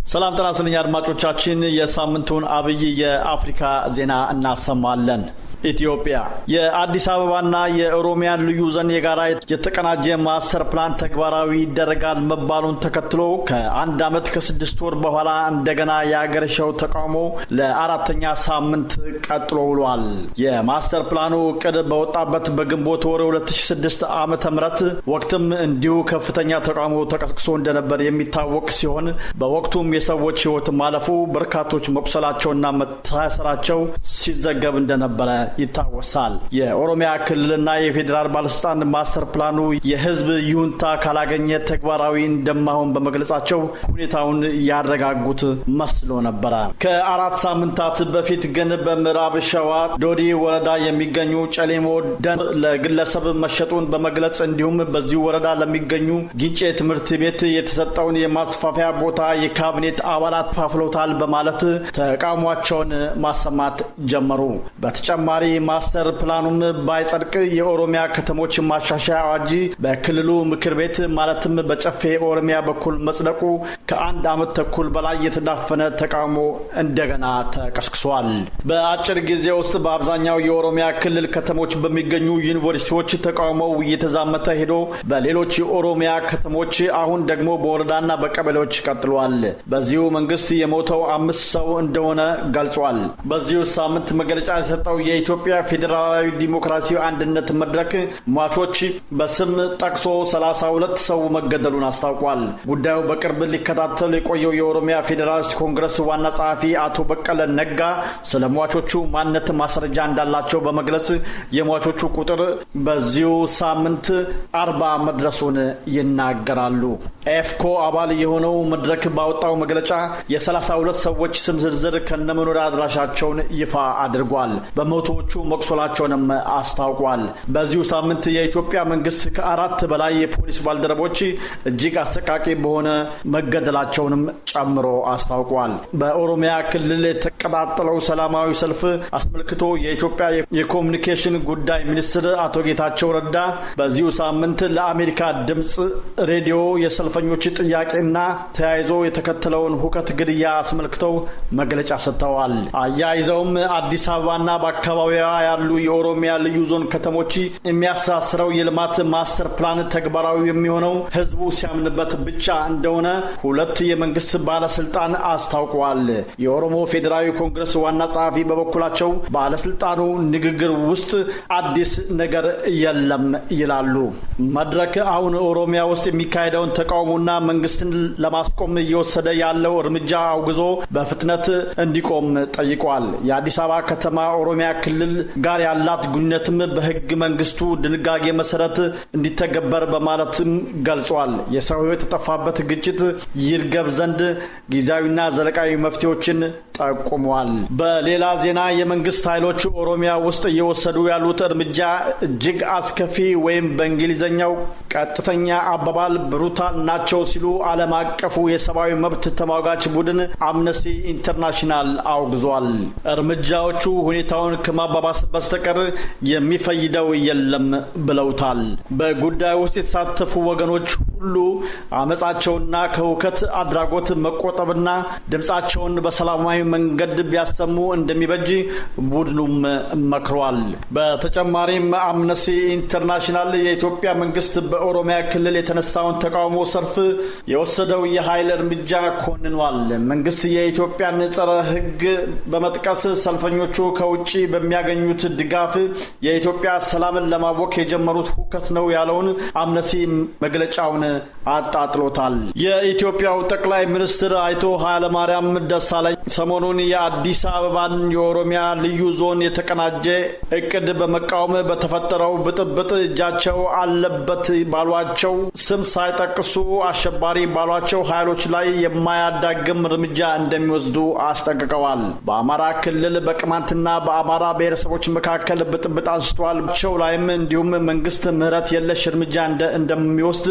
ሰላም ጤና ይስጥልኝ አድማጮቻችን፣ የሳምንቱን አብይ የአፍሪካ ዜና እናሰማለን። ኢትዮጵያ የአዲስ አበባና የኦሮሚያ ልዩ ዞን የጋራ የተቀናጀ ማስተር ፕላን ተግባራዊ ይደረጋል መባሉን ተከትሎ ከአንድ ዓመት ከ6 ወር በኋላ እንደገና የአገረሸው ተቃውሞ ለአራተኛ ሳምንት ቀጥሎ ውሏል። የማስተር ፕላኑ እቅድ በወጣበት በግንቦት ወር 2006 ዓ.ም ወቅትም እንዲሁ ከፍተኛ ተቃውሞ ተቀስቅሶ እንደነበር የሚታወቅ ሲሆን በወቅቱም የሰዎች ሕይወት ማለፉ፣ በርካቶች መቁሰላቸውና መታሰራቸው ሲዘገብ እንደነበረ ይታወሳል። የኦሮሚያ ክልልና የፌዴራል ባለስልጣን ማስተር ፕላኑ የህዝብ ይሁንታ ካላገኘ ተግባራዊ እንደማይሆን በመግለጻቸው ሁኔታውን ያረጋጉት መስሎ ነበረ። ከ4 ሳምንታት በፊት ግን በምዕራብ ሸዋ ዶዲ ወረዳ የሚገኙ ጨሌሞ ደን ለግለሰብ መሸጡን በመግለጽ እንዲሁም በዚሁ ወረዳ ለሚገኙ ጊንጬ ትምህርት ቤት የተሰጠውን የማስፋፊያ ቦታ የካቢኔት አባላት ፋፍሎታል በማለት ተቃውሟቸውን ማሰማት ጀመሩ። በተጨማሪ ማስተር ፕላኑም ባይጸድቅ የኦሮሚያ ከተሞች ማሻሻያ አዋጅ በክልሉ ምክር ቤት ማለትም በጨፌ ኦሮሚያ በኩል መጽደቁ ከአንድ ዓመት ተኩል በላይ የተዳፈነ ተቃውሞ እንደገና ተቀስቅሷል። በአጭር ጊዜ ውስጥ በአብዛኛው የኦሮሚያ ክልል ከተሞች በሚገኙ ዩኒቨርሲቲዎች ተቃውሞው እየተዛመተ ሄዶ በሌሎች የኦሮሚያ ከተሞች አሁን ደግሞ በወረዳና በቀበሌዎች ቀጥሏል። በዚሁ መንግስት የሞተው 5 ሰው እንደሆነ ገልጿል። በዚሁ ሳምንት መግለጫ የሰጠው የኢትዮጵያ ፌዴራላዊ ዲሞክራሲያዊ አንድነት መድረክ ሟቾች በስም ጠቅሶ 32 ሰው መገደሉን አስታውቋል። ጉዳዩ በቅርብ ሊከታተል የቆየው የኦሮሚያ ፌዴራሊስት ኮንግረስ ዋና ጸሐፊ አቶ በቀለ ነጋ ስለ ሟቾቹ ማንነት ማስረጃ እንዳላቸው በመግለጽ የሟቾቹ ቁጥር በዚሁ ሳምንት 40 መድረሱን ይናገራሉ። ኤፍኮ አባል የሆነው መድረክ ባወጣው መግለጫ የ32 ሰዎች ስም ዝርዝር ከነመኖሪያ አድራሻቸውን ይፋ አድርጓል። በመቶዎቹ መቁሰላቸውንም አስታውቋል። በዚሁ ሳምንት የኢትዮጵያ መንግስት ከ4 በላይ የፖሊስ ባልደረቦች እጅግ አሰቃቂ በሆነ መገደላቸውንም ጨምሮ አስታውቋል። በኦሮሚያ ክልል የተቀጣጠለው ሰላማዊ ሰልፍ አስመልክቶ የኢትዮጵያ የኮሙኒኬሽን ጉዳይ ሚኒስትር አቶ ጌታቸው ረዳ በዚሁ ሳምንት ለአሜሪካ ድምጽ ሬዲዮ የሰልፈኞች ጥያቄና ተያይዞ የተከተለውን ሁከት ግድያ አስመልክተው መግለጫ ሰጥተዋል። አያይዘውም አዲስ አበባና በአካባቢዋ ያሉ የኦሮሚያ ልዩ ዞን ከተሞች የሚያሳስረው የልማት ማስተር ፕላን ተግባራዊ የሚሆነው ህዝቡ ሲያምንበት ብቻ እንደሆነ 2 የመንግስት ባለስልጣን አስታውቀዋል። የኦሮሞ ፌዴራላዊ ኮንግረስ ዋና ጸሐፊ በበኩላቸው ባለስልጣኑ ንግግር ውስጥ አዲስ ነገር የለም ይላሉ። መድረክ አሁን ኦሮሚያ ውስጥ የሚካሄደውን ተቃውሞና መንግስትን ለማስቆም እየወሰደ ያለው እርምጃ አውግዞ በፍጥነት እንዲቆም ጠይቋል። የአዲስ አበባ ከተማ ኦሮሚያ ክልል ጋር ያላት ግንኙነትም በህግ መንግስቱ ድንጋጌ መሰረት እንዲተገበር በማለትም ገልጿል። የሰው ህይወት የጠፋበት ግጭት ይርገብ ዘንድ ጊዜያዊና ዘለቃዊ መፍትሄዎችን ጠቁሟል። በሌላ ዜና የመንግስት ኃይሎች ኦሮሚያ ውስጥ እየወሰዱ ያሉት እርምጃ እጅግ አስከፊ ወይም በእንግሊዝኛው ቀጥተኛ አባባል ብሩታል ናቸው ሲሉ ዓለም አቀፉ የሰብአዊ መብት ተሟጋች ቡድን አምነስቲ ኢንተርናሽናል አውግዟል። እርምጃዎቹ ሁኔታውን ከማባባስ በስተቀር የሚፈይደው የለም ብለውታል። በጉዳዩ ውስጥ የተሳተፉ ወገኖች ሁሉ አመጻቸውና ከሁከት አድራጎት መቆጠብና ድምጻቸውን በሰላማዊ መንገድ ቢያሰሙ እንደሚበጅ ቡድኑም መክሯል። በተጨማሪም አምነስቲ ኢንተርናሽናል የኢትዮጵያ መንግስት በኦሮሚያ ክልል የተነሳውን ተቃውሞ ሰልፍ የወሰደው የኃይል እርምጃ ኮንኗል። መንግስት የኢትዮጵያን ጸረ ህግ በመጥቀስ ሰልፈኞቹ ከውጭ በሚያገኙት ድጋፍ የኢትዮጵያ ሰላምን ለማወክ የጀመሩት ሁከት ነው ያለውን አምነስቲ መግለጫውን አጣጥሎታል። የኢትዮጵያው ጠቅላይ ሚኒስትር አቶ ኃይለማርያም ደሳለኝ ሰሞኑን የአዲስ አበባን የኦሮሚያ ልዩ ዞን የተቀናጀ እቅድ በመቃወም በተፈጠረው ብጥብጥ እጃቸው አለበት ባሏቸው ስም ሳይጠቅሱ አሸባሪ ባሏቸው ኃይሎች ላይ የማያዳግም እርምጃ እንደሚወስዱ አስጠንቅቀዋል። በአማራ ክልል በቅማንትና በአማራ ብሔረሰቦች መካከል ብጥብጥ አንስተዋል ላይም እንዲሁም መንግስት ምህረት የለሽ እርምጃ እንደሚወስድ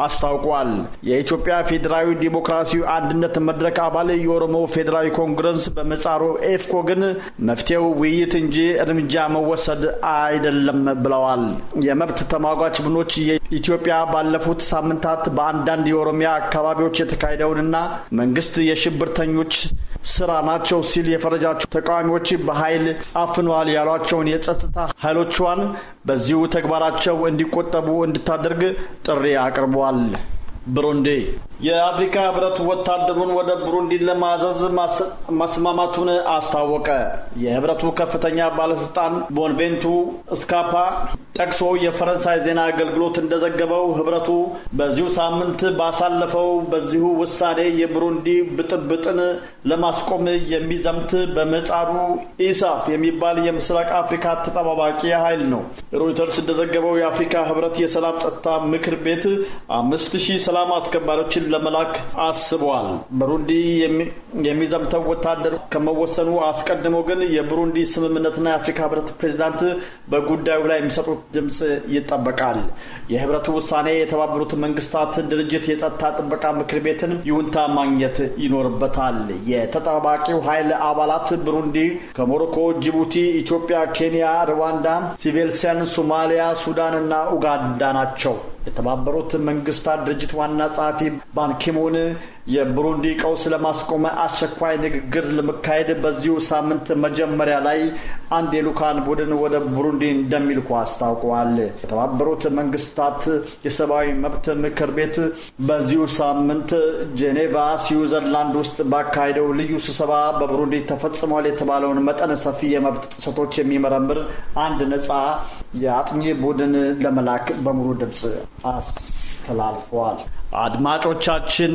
አስታውቋል። አስታውቋል። የኢትዮጵያ ፌዴራዊ ዲሞክራሲያዊ አንድነት መድረክ አባል የኦሮሞ ፌዴራዊ ኮንግረስ በመጻሩ ኤፍኮ ግን መፍትሄው ውይይት እንጂ እርምጃ መወሰድ አይደለም ብለዋል። የመብት ተሟጋች ቡድኖች ኢትዮጵያ ባለፉት ሳምንታት በአንዳንድ የኦሮሚያ አካባቢዎች የተካሄደውንና መንግስት የሽብርተኞች ስራ ናቸው ሲል የፈረጃቸው ተቃዋሚዎች በኃይል አፍነዋል ያሏቸውን የጸጥታ ኃይሎቿን በዚሁ ተግባራቸው እንዲቆጠቡ እንድታደርግ ጥሪ አቅርበዋል። ብሩንዲ የአፍሪካ ህብረት ወታደሩን ወደ ብሩንዲ ለማዘዝ ማስማማቱን አስታወቀ። የህብረቱ ከፍተኛ ባለስልጣን ቦንቬንቱ ስካፓ ጠቅሶ የፈረንሳይ ዜና አገልግሎት እንደዘገበው ህብረቱ በዚሁ ሳምንት ባሳለፈው በዚሁ ውሳኔ የብሩንዲ ብጥብጥን ለማስቆም የሚዘምት በመጻሩ ኢሳፍ የሚባል የምስራቅ አፍሪካ ተጠባባቂ ኃይል ነው። ሮይተርስ እንደዘገበው የአፍሪካ ህብረት የሰላም ጸጥታ ምክር ቤት 5000 ሰላም አስከባሪዎችን ለመላክ አስበዋል። ብሩንዲ የሚዘምተው ወታደር ከመወሰኑ አስቀድሞ ግን የብሩንዲ ስምምነትና የአፍሪካ ህብረት ፕሬዝዳንት በጉዳዩ ላይ የሚሰጡት ድምጽ ይጠበቃል። የህብረቱ ውሳኔ የተባበሩት መንግስታት ድርጅት የጸጥታ ጥበቃ ምክር ቤትን ይሁንታ ማግኘት ይኖርበታል። የተጠባባቂው ኃይል አባላት ብሩንዲ ከሞሮኮ፣ ጅቡቲ፣ ኢትዮጵያ፣ ኬንያ፣ ሩዋንዳ፣ ሲቬልሲያን፣ ሶማሊያ፣ ሱዳን እና ኡጋንዳ ናቸው። የተባበሩት መንግስታት ድርጅት ዋና ጸሐፊ ባንኪሙን የብሩንዲ ቀውስ ለማስቆም አስቸኳይ ንግግር ለመካሄድ በዚሁ ሳምንት መጀመሪያ ላይ አንድ የልኡካን ቡድን ወደ ብሩንዲ እንደሚልኩ አስታውቀዋል። የተባበሩት መንግስታት የሰብአዊ መብት ምክር ቤት በዚሁ ሳምንት ጄኔቫ ስዊዘርላንድ ውስጥ ባካሄደው ልዩ ስብሰባ በብሩንዲ ተፈጽሟል የተባለውን መጠነ ሰፊ የመብት ጥሰቶች የሚመረምር አንድ ነጻ የአጥኚ ቡድን ለመላክ በሙሉ ድምጽ አስተላልፈዋል። አድማጮቻችን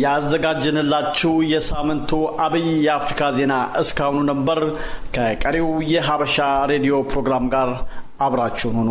ያዘጋጀንላችሁ የሳምንቱ አብይ የአፍሪካ ዜና እስካሁኑ ነበር። ከቀሪው የሀበሻ ሬዲዮ ፕሮግራም ጋር አብራችሁን ሁኑ።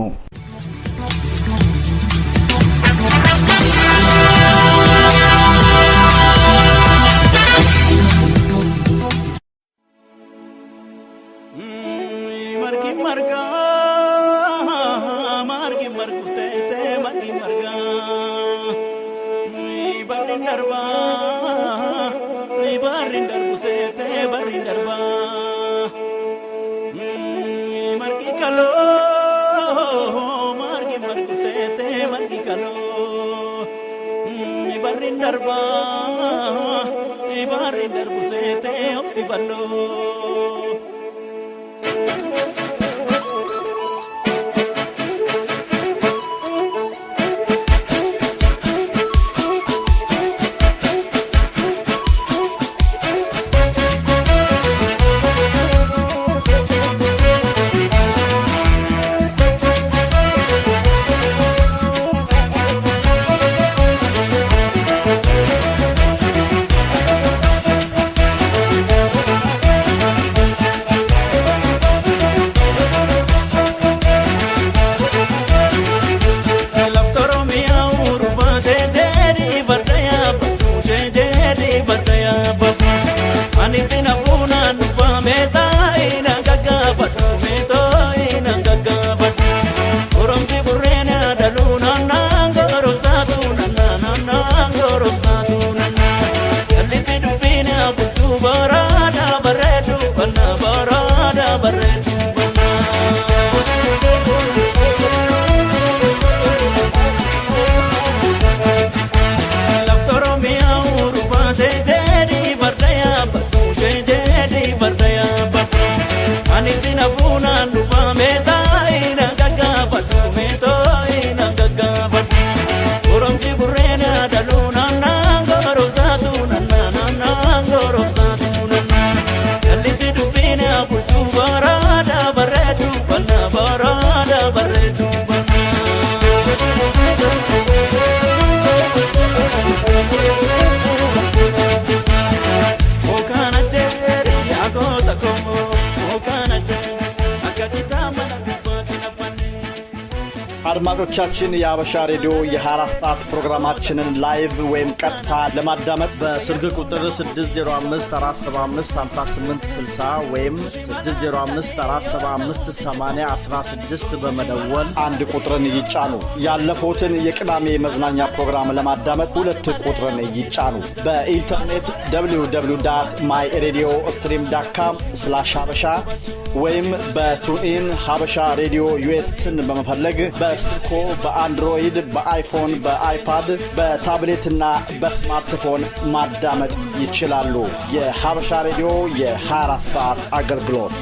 Laftoromia አድማጮቻችን የሀበሻ ሬዲዮ የ24 ሰዓት ፕሮግራማችንን ላይቭ ወይም ቀጥታ ለማዳመጥ በስልክ ቁጥር 6054755860 ወይም 6054758016 በመደወል አንድ ቁጥርን ይጫኑ። ያለፉትን የቅዳሜ መዝናኛ ፕሮግራም ለማዳመጥ ሁለት ቁጥርን ይጫኑ። በኢንተርኔት www.myradiostream.com/habasha ወይም በቱኢን ሀበሻ ሬዲዮ ዩኤስን በመፈለግ በስልኮ በአንድሮይድ በአይፎን በአይፓድ በታብሌትና በስማርትፎን ማዳመጥ ይችላሉ። የሀበሻ ሬዲዮ የ24 ሰዓት አገልግሎት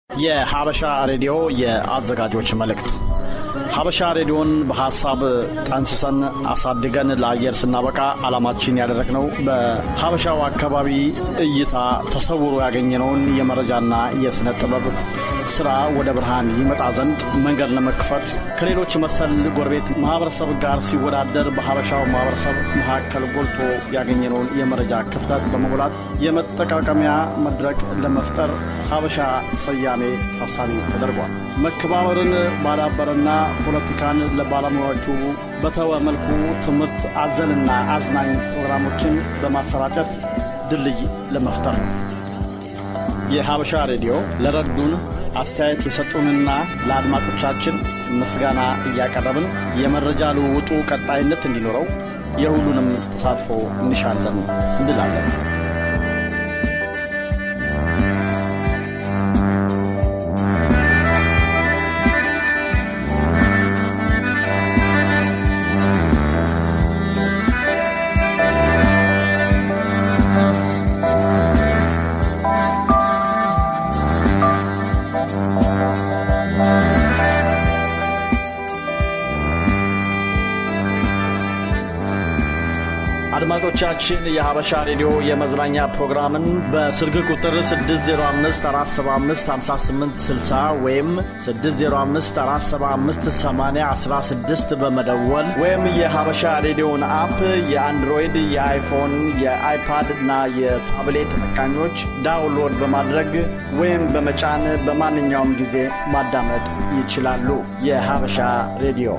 የሀበሻ ሬዲዮ የአዘጋጆች መልእክት። ሀበሻ ሬዲዮን በሐሳብ ጠንስሰን አሳድገን ለአየር ስናበቃ ዓላማችን ያደረግነው በሀበሻው አካባቢ እይታ ተሰውሮ ያገኘነውን የመረጃና የስነ ጥበብ ስራ ወደ ብርሃን ይመጣ ዘንድ መንገድ ለመክፈት ከሌሎች መሰል ጎረቤት ማህበረሰብ ጋር ሲወዳደር በሀበሻው ማህበረሰብ መካከል ጎልቶ ያገኘነውን የመረጃ ክፍተት በመሙላት የመጠቃቀሚያ መድረክ ለመፍጠር ሀበሻ ሰያሜ ታሳቢ ተደርጓል። መከባበርን ባዳበረና ፖለቲካን ለባለሙያዎቹ በተወ መልኩ ትምህርት አዘልና አዝናኝ ፕሮግራሞችን በማሰራጨት ድልድይ ለመፍጠር ነው። የሀበሻ ሬዲዮ ለረዱን አስተያየት የሰጡንና ለአድማጮቻችን ምስጋና እያቀረብን የመረጃ ልውውጡ ቀጣይነት እንዲኖረው የሁሉንም ተሳትፎ እንሻለን እንላለን። አድማጮቻችን የሀበሻ ሬዲዮ የመዝናኛ ፕሮግራምን በስልክ ቁጥር 605-475-5860 ወይም 605-475-8016 በመደወል ወይም የሀበሻ ሬዲዮን አፕ የአንድሮይድ፣ የአይፎን፣ የአይፓድ እና የታብሌት ተጠቃሚዎች ዳውንሎድ በማድረግ ወይም በመጫን በማንኛውም ጊዜ ማዳመጥ ይችላሉ። የሀበሻ ሬዲዮ